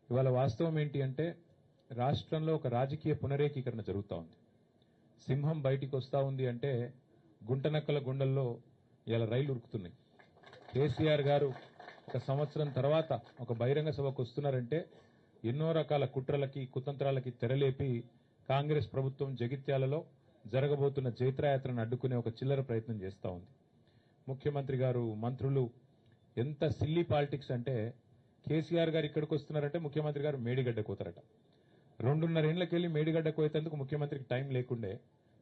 ఇవాళ వాస్తవం ఏంటి అంటే రాష్ట్రంలో ఒక రాజకీయ పునరేకీకరణ జరుగుతూ ఉంది. సింహం బయటికి వస్తూ ఉంది అంటే గుంటనక్కల గుండెల్లో ఇలా రైలు ఉరుకుతున్నాయి. కేసీఆర్ గారు ఒక సంవత్సరం తర్వాత ఒక బహిరంగ సభకు వస్తున్నారంటే ఎన్నో రకాల కుట్రలకి కుతంత్రాలకి తెరలేపి కాంగ్రెస్ ప్రభుత్వం జగిత్యాలలో జరగబోతున్న జైత్రయాత్రను అడ్డుకునే ఒక చిల్లర ప్రయత్నం చేస్తూ ఉంది. ముఖ్యమంత్రి గారు మంత్రులు ఎంత సిల్లీ పాలిటిక్స్ అంటే కేసీఆర్ గారు ఇక్కడికి వస్తున్నారంటే ముఖ్యమంత్రి గారు మేడిగడ్డ కోతారట. 2.5 ఏళ్లకెళ్లి మేడిగడ్డ కోయేందుకు ముఖ్యమంత్రికి టైం లేకుండే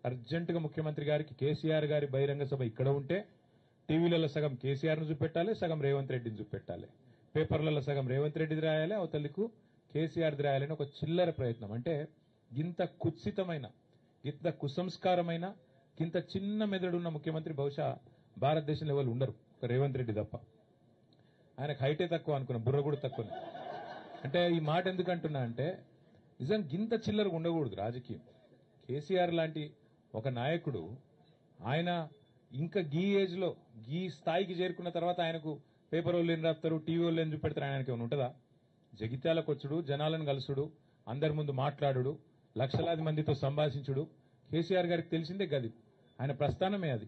అర్జెంటుగా ముఖ్యమంత్రి గారికి కేసీఆర్ గారి బహిరంగ సభ ఇక్కడ ఉంటే టీవీలలో సగం కేసీఆర్ ను చూపెట్టాలి, సగం రేవంత్ రెడ్డిని చూపెట్టాలి, పేపర్లలో సగం రేవంత్ రెడ్డిది రాయాలి, అవతలికు కేసీఆర్ది రాయాలని ఒక చిల్లర ప్రయత్నం. అంటే గింత కుత్సితమైన గింత కుసంస్కారమైన గింత చిన్న మెదడున్న ముఖ్యమంత్రి బహుశా భారతదేశంలో ఎవరు ఉండరు, ఒక రేవంత్ రెడ్డి తప్ప. ఆయనకు హైటే తక్కువ అనుకున్నా, బుర్ర కూడా తక్కువ. అంటే ఈ మాట ఎందుకు అంటున్నా అంటే నిజం గింత చిల్లరగా ఉండకూడదు రాజకీయం. కేసీఆర్ లాంటి ఒక నాయకుడు ఆయన ఇంకా గీ ఏజ్ లో గీ స్థాయికి చేరుకున్న తర్వాత ఆయనకు పేపర్ వాళ్ళు ఏం రాస్తారు, టీవీ వాళ్ళు ఏం చూపెడతారు, ఆయనకి ఏమైనా ఉంటుందా? జగిత్యాలకు వచ్చుడు, జనాలను కలుసుడు, అందరి ముందు మాట్లాడుడు, లక్షలాది మందితో సంభాషించుడు కేసీఆర్ గారికి తెలిసిందే గది, ఆయన ప్రస్థానమే అది.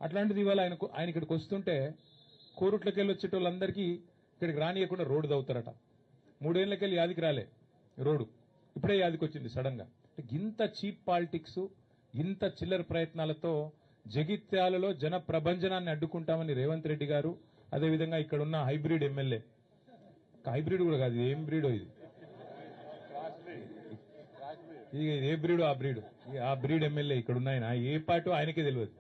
అట్లాంటిది ఇవాళ ఆయన ఇక్కడికి వస్తుంటే కోరుట్లకెళ్ళి వచ్చేటోళ్ళందరికీ ఇక్కడికి రానియకుండా రోడ్డు దవ్వుతారట. 3 ఏళ్లకెళ్ళి యాదికి రాలే రోడ్డు, ఇప్పుడే యాదికి వచ్చింది సడన్ గా. ఇంత చీప్ పాలిటిక్స్ ఇంత చిల్లర ప్రయత్నాలతో జగిత్యాలలో జన ప్రభంజనాన్ని అడ్డుకుంటామని రేవంత్ రెడ్డి గారు, అదేవిధంగా ఇక్కడ ఉన్న హైబ్రిడ్ ఎమ్మెల్యే, హైబ్రిడ్ కూడా కాదు, ఏం బ్రీడో ఇది, ఏ బ్రీడో ఆ బ్రీడ్ ఎమ్మెల్యే ఇక్కడ ఉన్నాయన ఏ పార్టీ ఆయనకే తెలియదు.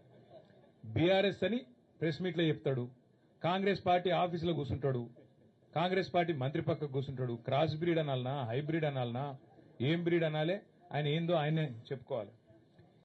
బీఆర్ఎస్ అని ప్రెస్ మీట్ లో చెప్తాడు, కాంగ్రెస్ పార్టీ ఆఫీసులో కూర్చుంటాడు, కాంగ్రెస్ పార్టీ మంత్రి పక్కకు కూర్చుంటాడు. క్రాస్ బ్రీడ్ అనాలనా, హైబ్రిడ్ అనాలనా, ఏం బ్రీడ్ అనాలే, ఆయన ఏందో ఆయనే చెప్పుకోవాలి.